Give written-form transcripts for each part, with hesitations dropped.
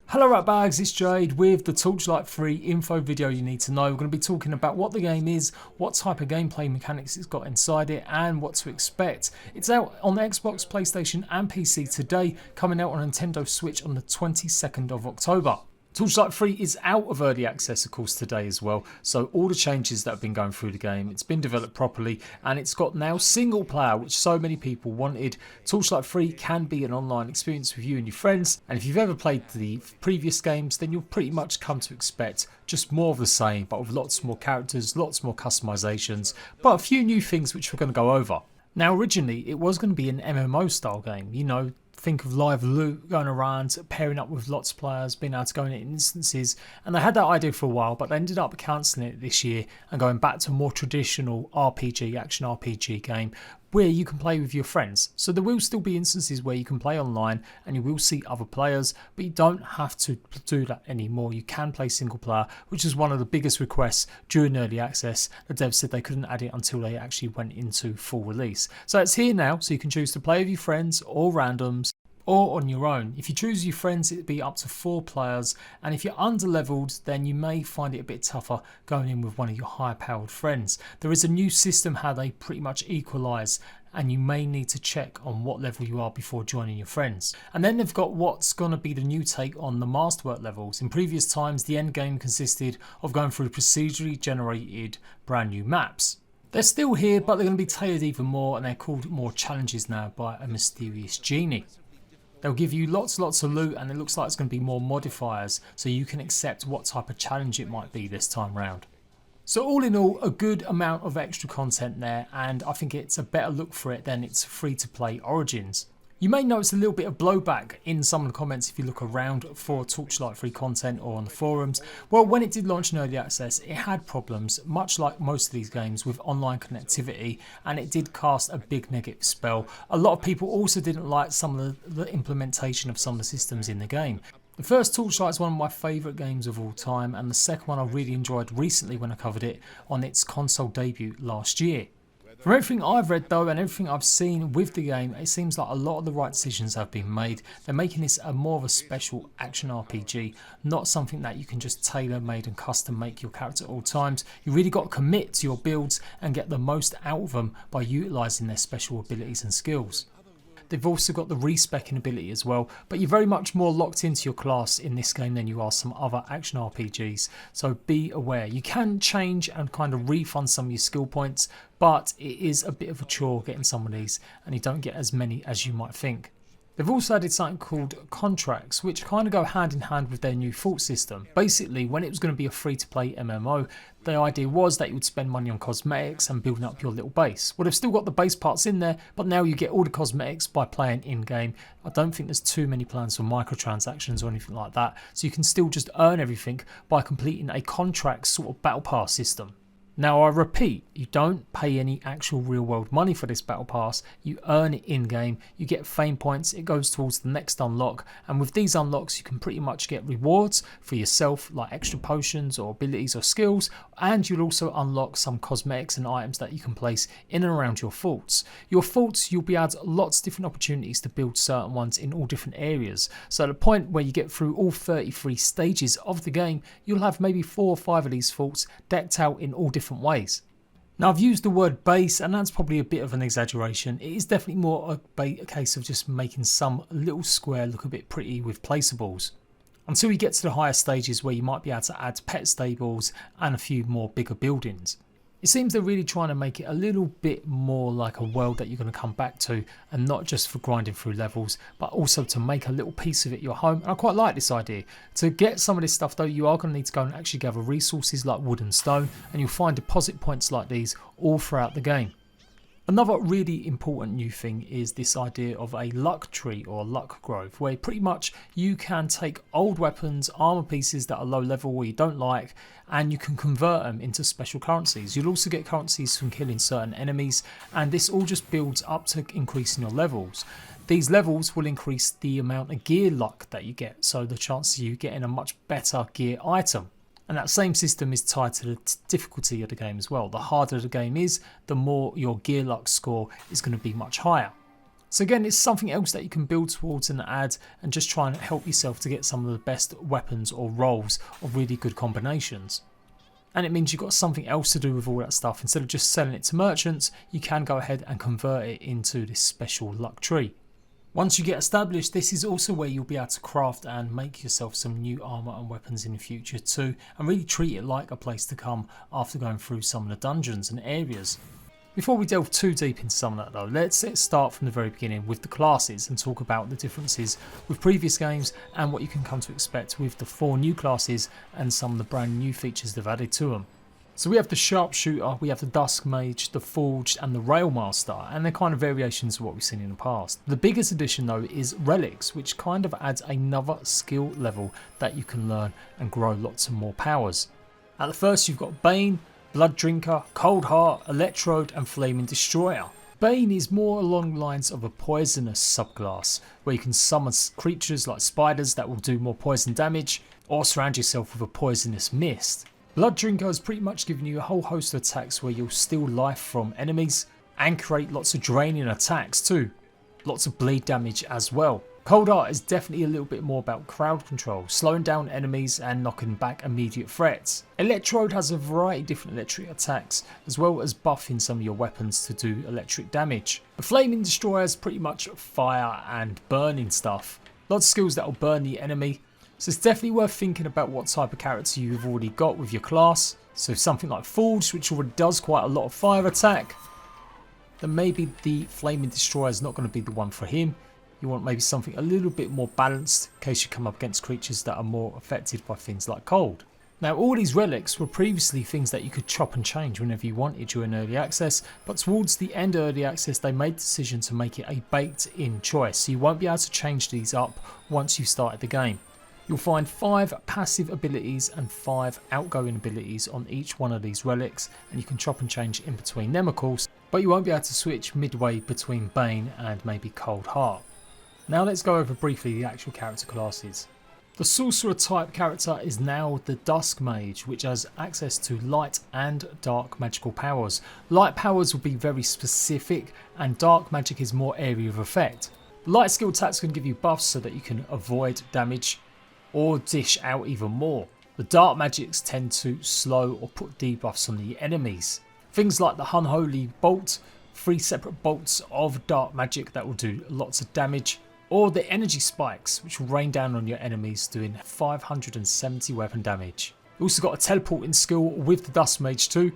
Hello Ratbags, it's Jade with the Torchlight 3 info video you need to know. We're going to be talking about what the game is, what type of gameplay mechanics it's got inside it, and what to expect. It's out on the Xbox, PlayStation and PC today, coming out on Nintendo Switch on the 22nd of October. Torchlight 3 is out of early access of course today as well, so all the changes that have been going through the game, it's been developed properly and it's got now single player, which so many people wanted. Torchlight 3 can be an online experience with you and your friends, and if you've ever played the previous games then you'll pretty much come to expect just more of the same, but with lots more characters, lots more customizations, but a few new things which we're going to go over. Now originally it was going to be an MMO style game, you know, think of live loot, going around, pairing up with lots of players, being able to go in instances, and they had that idea for a while, but they ended up cancelling it this year and going back to a more traditional RPG, action RPG game, where you can play with your friends. So there will still be instances where you can play online and you will see other players, but you don't have to do that anymore. You can play single player, which is one of the biggest requests during early access. The devs said they couldn't add it until they actually went into full release. So it's here now, so you can choose to play with your friends or randoms, or on your own. If you choose your friends, it'd be up to 4 players, and if you're under leveled then you may find it a bit tougher going in with one of your higher powered friends. There is a new system how they pretty much equalise, and you may need to check on what level you are before joining your friends. And then they've got what's going to be the new take on the Masterwork levels. In previous times the end game consisted of going through procedurally generated brand new maps. They're still here, but they're going to be tailored even more, and they're called more challenges now by a mysterious genie. They'll give you lots of loot, and it looks like it's going to be more modifiers, so you can accept what type of challenge it might be this time round. So all in all, a good amount of extra content there, and I think it's a better look for it than its free to play Origins. You may notice a little bit of blowback in some of the comments if you look around for Torchlight 3 content or on the forums. Well, when it did launch in early access, it had problems, much like most of these games, with online connectivity, and it did cast a big negative spell. A lot of people also didn't like some of the implementation of some of the systems in the game. The first Torchlight is one of my favourite games of all time, and the second one I really enjoyed recently when I covered it on its console debut last year. From everything I've read though and everything I've seen with the game, it seems like a lot of the right decisions have been made. They're making this a more of a special action RPG, not something that you can just tailor made and custom make your character at all times. You really got to commit to your builds and get the most out of them by utilising their special abilities and skills. They've also got the respecking ability as well, but you're very much more locked into your class in this game than you are some other action RPGs, so be aware. You can change and kind of refund some of your skill points, but it is a bit of a chore getting some of these, and you don't get as many as you might think. They've also added something called contracts, which kind of go hand in hand with their new thought system. Basically, when it was going to be a free-to-play MMO, the idea was that you would spend money on cosmetics and building up your little base. Well, they've still got the base parts in there, but now you get all the cosmetics by playing in-game. I don't think there's too many plans for microtransactions or anything like that, so you can still just earn everything by completing a contract sort of battle pass system. Now I repeat, you don't pay any actual real world money for this battle pass, you earn it in game, you get fame points, it goes towards the next unlock, and with these unlocks you can pretty much get rewards for yourself like extra potions or abilities or skills, and you'll also unlock some cosmetics and items that you can place in and around your forts. Your forts, you'll be able to lots of different opportunities to build certain ones in all different areas, so at the point where you get through all 33 stages of the game, you'll have maybe 4 or 5 of these forts decked out in all different ways. Now I've used the word base, and that's probably a bit of an exaggeration. It is definitely more a case of just making some little square look a bit pretty with placeables, until you get to the higher stages where you might be able to add pet stables and a few more bigger buildings. It seems they're really trying to make it a little bit more like a world that you're going to come back to, and not just for grinding through levels, but also to make a little piece of it your home. And I quite like this idea. To get some of this stuff though, you are going to need to go and actually gather resources like wood and stone, and you'll find deposit points like these all throughout the game. Another really important new thing is this idea of a luck tree or luck grove, where pretty much you can take old weapons, armor pieces that are low level or you don't like, and you can convert them into special currencies. You'll also get currencies from killing certain enemies, and this all just builds up to increasing your levels. These levels will increase the amount of gear luck that you get, so the chances of you getting a much better gear item. And that same system is tied to the difficulty of the game as well. The harder the game is, the more your gear luck score is going to be much higher. So again, it's something else that you can build towards and add and just try and help yourself to get some of the best weapons or rolls or really good combinations. And it means you've got something else to do with all that stuff. Instead of just selling it to merchants, you can go ahead and convert it into this special luck tree. Once you get established, this is also where you'll be able to craft and make yourself some new armor and weapons in the future too, and really treat it like a place to come after going through some of the dungeons and areas. Before we delve too deep into some of that though, let's start from the very beginning with the classes and talk about the differences with previous games and what you can come to expect with the 4 new classes and some of the brand new features they've added to them. So we have the Sharpshooter, we have the Dusk Mage, the Forged and the Railmaster, and they're kind of variations of what we've seen in the past. The biggest addition though is Relics, which kind of adds another skill level that you can learn and grow lots of more powers. At the first you've got Bane, Blood Drinker, Cold Heart, Electrode and Flaming Destroyer. Bane is more along the lines of a poisonous subclass, where you can summon creatures like spiders that will do more poison damage, or surround yourself with a poisonous mist. Blood Drinker has pretty much given you a whole host of attacks where you'll steal life from enemies, and create lots of draining attacks too. Lots of bleed damage as well. Cold Heart is definitely a little bit more about crowd control, slowing down enemies and knocking back immediate threats. Electrode has a variety of different electric attacks, as well as buffing some of your weapons to do electric damage. The Flaming Destroyer is pretty much fire and burning stuff. Lots of skills that will burn the enemy, so it's definitely worth thinking about what type of character you've already got with your class. So something like Forged, which already does quite a lot of fire attack, then maybe the Flaming Destroyer is not going to be the one for him. You want maybe something a little bit more balanced in case you come up against creatures that are more affected by things like cold. Now all these relics were previously things that you could chop and change whenever you wanted during early access, but towards the end of early access they made the decision to make it a baked in choice, so you won't be able to change these up once you've started the game. You'll find 5 passive abilities and 5 outgoing abilities on each one of these relics, and you can chop and change in between them of course, but you won't be able to switch midway between Bane and maybe Cold Heart. Now let's go over briefly the actual character classes. The sorcerer type character is now the Dusk Mage, which has access to light and dark magical powers. Light powers will be very specific and dark magic is more area of effect. The light skill attacks can give you buffs so that you can avoid damage or dish out even more. The dark magics tend to slow or put debuffs on the enemies. Things like the Unholy Bolt, 3 separate bolts of dark magic that will do lots of damage, or the energy spikes which will rain down on your enemies doing 570 weapon damage. You also got a teleporting skill with the Dust Mage too,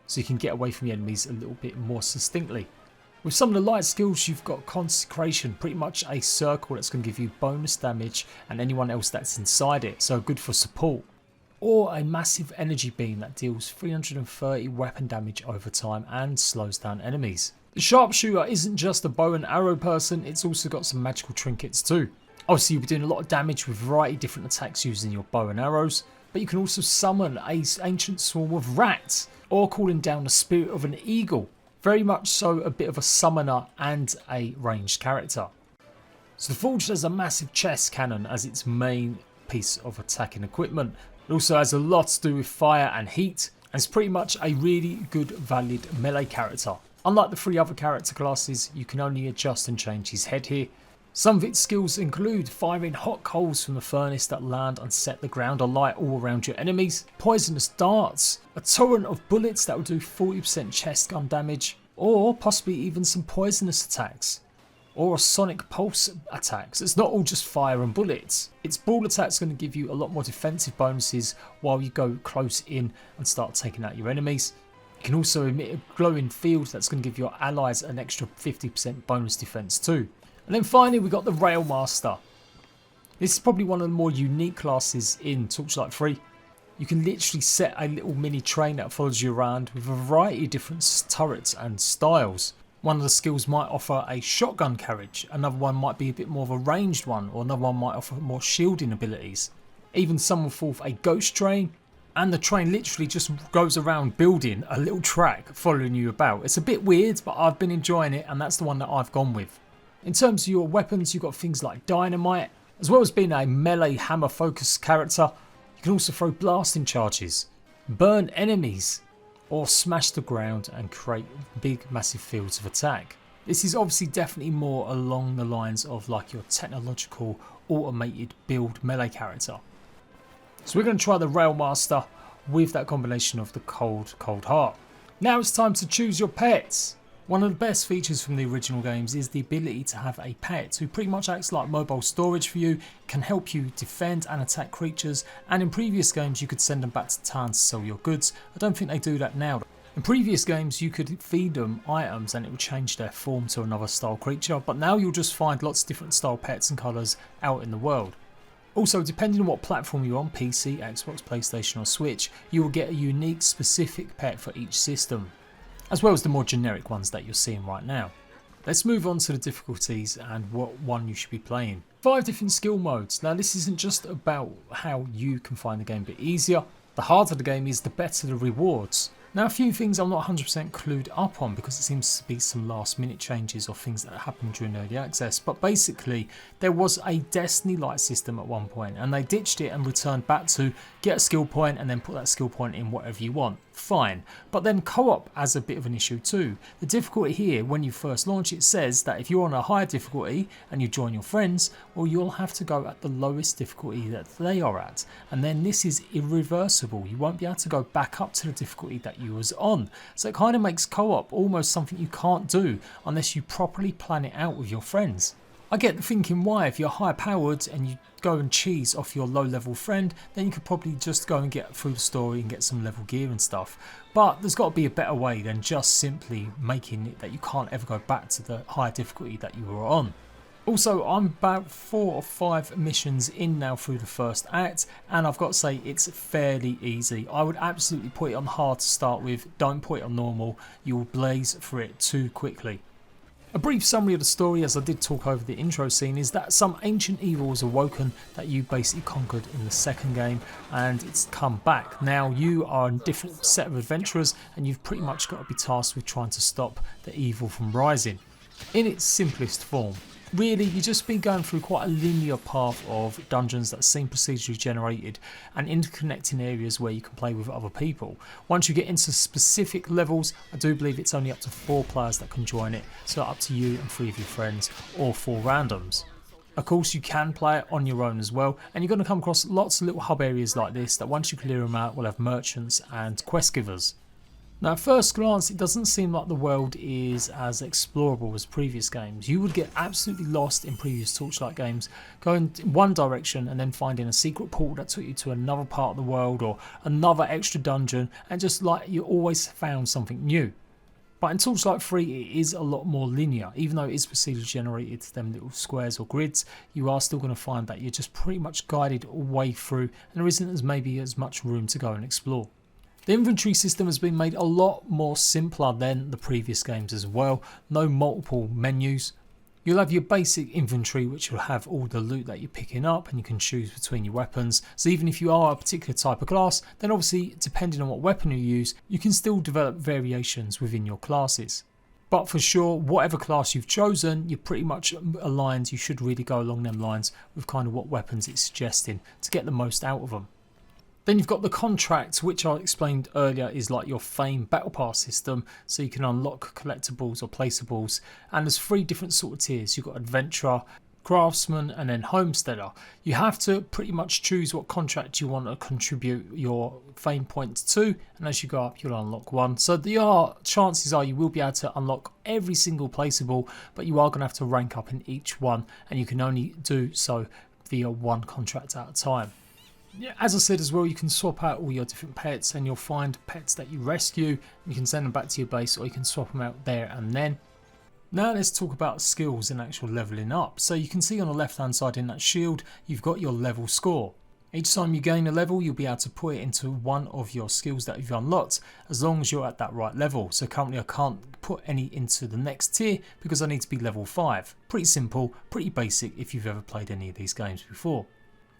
so you can get away from the enemies a little bit more succinctly. With some of the light skills you've got Consecration, pretty much a circle that's going to give you bonus damage and anyone else that's inside it, so good for support. Or a massive energy beam that deals 330 weapon damage over time and slows down enemies. The Sharpshooter isn't just a bow and arrow person, it's also got some magical trinkets too. Obviously you'll be doing a lot of damage with a variety of different attacks using your bow and arrows, but you can also summon an ancient swarm of rats, or calling down the spirit of an eagle. Very much so a bit of a summoner and a ranged character. So the Forged has a massive chest cannon as its main piece of attacking equipment. It also has a lot to do with fire and heat, and it's pretty much a really good valid melee character. Unlike the 3 other character classes, you can only adjust and change his head here. Some of its skills include firing hot coals from the furnace that land and set the ground alight all around your enemies, poisonous darts, a torrent of bullets that will do 40% chest gun damage, or possibly even some poisonous attacks, or a sonic pulse attacks. It's not all just fire and bullets. Its ball attack's going to give you a lot more defensive bonuses while you go close in and start taking out your enemies. You can also emit a glowing field that's going to give your allies an extra 50% bonus defense too. And then finally we got the Railmaster. This is probably one of the more unique classes in Torchlight 3. You can literally set a little mini train that follows you around with a variety of different turrets and styles. One of the skills might offer a shotgun carriage, another one might be a bit more of a ranged one, or another one might offer more shielding abilities. Even some will forth a ghost train, and the train literally just goes around building a little track following you about. It's a bit weird, but I've been enjoying it and that's the one that I've gone with. In terms of your weapons, you've got things like dynamite, as well as being a melee hammer focused character. You can also throw blasting charges, burn enemies, or smash the ground and create big massive fields of attack. This is obviously definitely more along the lines of like your technological automated build melee character. So we're going to try the Railmaster with that combination of the cold heart. Now it's time to choose your pets. One of the best features from the original games is the ability to have a pet who pretty much acts like mobile storage for you, can help you defend and attack creatures, and in previous games you could send them back to town to sell your goods. I don't think they do that now. In previous games you could feed them items and it would change their form to another style creature, but now you'll just find lots of different style pets and colours out in the world. Also, depending on what platform you're on, PC, Xbox, PlayStation or Switch, you will get a unique specific pet for each system, as well as the more generic ones that you're seeing right now. Let's move on to the difficulties and what one you should be playing. 5 different skill modes. Now this isn't just about how you can find the game a bit easier. The harder the game is, the better the rewards. Now a few things I'm not 100% clued up on because it seems to be some last minute changes or things that happened during early access, but basically there was a Destiny-like system at one point and they ditched it and returned back to get a skill point and then put that skill point in whatever you want. Fine, but then co-op has a bit of an issue too. The difficulty here, when you first launch it, says that if you're on a higher difficulty and you join your friends, well you'll have to go at the lowest difficulty that they are at, and then this is irreversible. You won't be able to go back up to the difficulty that you was on. So it kind of makes co-op almost something you can't do unless you properly plan it out with your friends. I get thinking, why? If you're high powered and you go and cheese off your low level friend, then you could probably just go and get through the story and get some level gear and stuff. But there's got to be a better way than just simply making it that you can't ever go back to the higher difficulty that you were on. Also, I'm about 4 or 5 missions in now through the first act, and I've got to say it's fairly easy. I would absolutely put it on hard to start with, don't put it on normal, you'll blaze for it too quickly. A brief summary of the story, as I did talk over the intro scene, is that some ancient evil was awoken that you basically conquered in the second game, and it's come back. Now you are a different set of adventurers and you've pretty much got to be tasked with trying to stop the evil from rising. In its simplest form, really you've just been going through quite a linear path of dungeons that seem procedurally generated and interconnecting areas where you can play with other people. Once you get into specific levels, I do believe it's only up to 4 players that can join it, so up to you and 3 of your friends or 4 randoms. Of course you can play it on your own as well, and you're going to come across lots of little hub areas like this that once you clear them out will have merchants and quest givers. Now at first glance it doesn't seem like the world is as explorable as previous games. You would get absolutely lost in previous Torchlight games, going in one direction and then finding a secret portal that took you to another part of the world or another extra dungeon, and just like you always found something new. But in Torchlight 3 it is a lot more linear. Even though it is procedurally generated to them little squares or grids, you are still going to find that you're just pretty much guided all the way through and there isn't as much room to go and explore. The inventory system has been made a lot more simpler than the previous games as well. No multiple menus. You'll have your basic inventory which will have all the loot that you're picking up and you can choose between your weapons. So even if you are a particular type of class, then obviously depending on what weapon you use, you can still develop variations within your classes. But for sure, whatever class you've chosen, you're pretty much aligned. You should really go along them lines with kind of what weapons it's suggesting to get the most out of them. Then you've got the contract, which I explained earlier is like your Fame Battle Pass system, so you can unlock collectibles or placeables, and there's 3 different sort of tiers. You've got Adventurer, Craftsman and then Homesteader. You have to pretty much choose what contract you want to contribute your Fame points to, and as you go up you'll unlock one. So chances are you will be able to unlock every single placeable, but you are going to have to rank up in each one, and you can only do so via 1 contract at a time. Yeah, as I said as well, you can swap out all your different pets and you'll find pets that you rescue. You can send them back to your base or you can swap them out there and then. Now let's talk about skills and actual levelling up. So you can see on the left hand side in that shield you've got your level score. Each time you gain a level you'll be able to put it into one of your skills that you've unlocked as long as you're at that right level. So currently I can't put any into the next tier because I need to be level 5. Pretty simple, pretty basic if you've ever played any of these games before.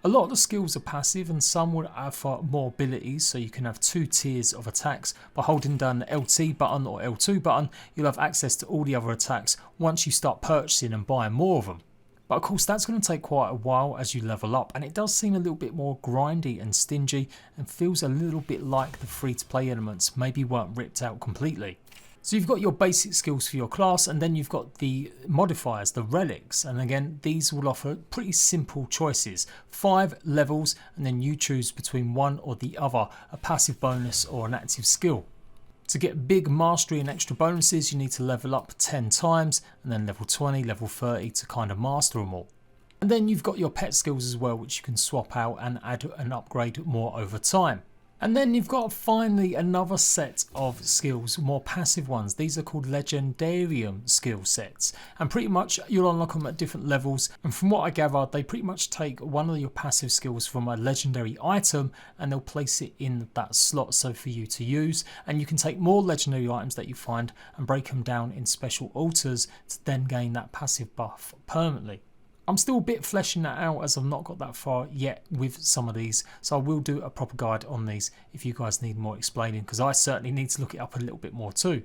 A lot of the skills are passive and some will offer more abilities, so you can have 2 tiers of attacks. By holding down the LT button or L2 button you'll have access to all the other attacks once you start purchasing and buying more of them. But of course that's going to take quite a while as you level up, and it does seem a little bit more grindy and stingy and feels a little bit like the free to play elements maybe weren't ripped out completely. So you've got your basic skills for your class, and then you've got the modifiers, the relics, and again these will offer pretty simple choices. 5 levels, and then you choose between one or the other, a passive bonus or an active skill. To get big mastery and extra bonuses, you need to level up 10 times, and then level 20, level 30 to kind of master them all. And then you've got your pet skills as well, which you can swap out and add and upgrade more over time. And then you've got finally another set of skills, more passive ones. These are called Legendarium skill sets, and pretty much you'll unlock them at different levels. And from what I gather, they pretty much take one of your passive skills from a legendary item and they'll place it in that slot so for you to use. And you can take more legendary items that you find and break them down in special altars to then gain that passive buff permanently. I'm still a bit fleshing that out as I've not got that far yet with some of these, so I will do a proper guide on these if you guys need more explaining, because I certainly need to look it up a little bit more too.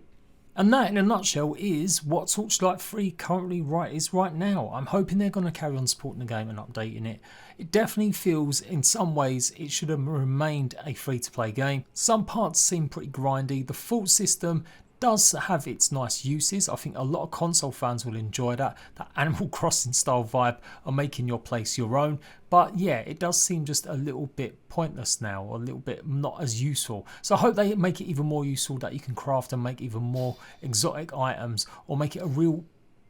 And that in a nutshell is what Torchlight 3 currently is right now. I'm hoping they're going to carry on supporting the game and updating it. It definitely feels in some ways it should have remained a free to play game. Some parts seem pretty grindy. The fault system does have its nice uses. I think a lot of console fans will enjoy that Animal Crossing style vibe of making your place your own. But yeah, it does seem just a little bit pointless now, or a little bit not as useful. So I hope they make it even more useful, that you can craft and make even more exotic items, or make it a real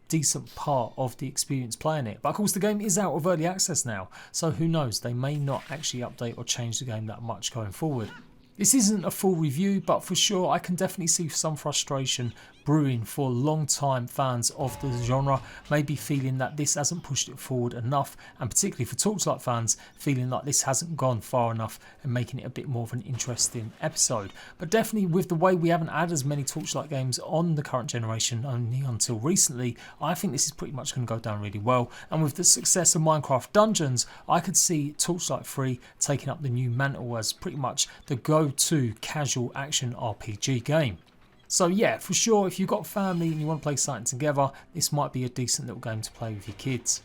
decent part of the experience playing it. But of course the game is out of early access now, so who knows, they may not actually update or change the game that much going forward. This isn't a full review, but for sure I can definitely see some frustration brewing for long-time fans of the genre, maybe feeling that this hasn't pushed it forward enough, and particularly for Torchlight fans feeling like this hasn't gone far enough and making it a bit more of an interesting episode. But definitely with the way we haven't had as many Torchlight games on the current generation only until recently, I think this is pretty much going to go down really well. And with the success of Minecraft Dungeons, I could see Torchlight 3 taking up the new mantle as pretty much the go-to casual action RPG game. So yeah, for sure, if you've got family and you want to play something together, this might be a decent little game to play with your kids.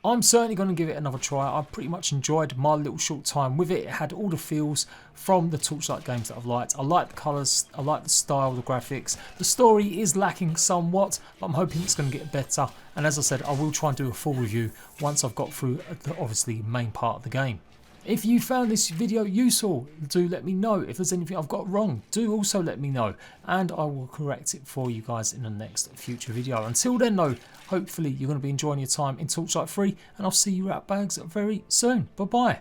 I'm certainly going to give it another try. I pretty much enjoyed my little short time with it. It had all the feels from the Torchlight games that I've liked. I like the colours, I like the style, the graphics. The story is lacking somewhat, but I'm hoping it's going to get better. And as I said, I will try and do a full review once I've got through the obviously main part of the game. If you found this video useful, do let me know. If there's anything I've got wrong, do also let me know, and I will correct it for you guys in the next future video. Until then though, hopefully you're going to be enjoying your time in Torchlight 3, and I'll see you at Bags very soon. Bye bye.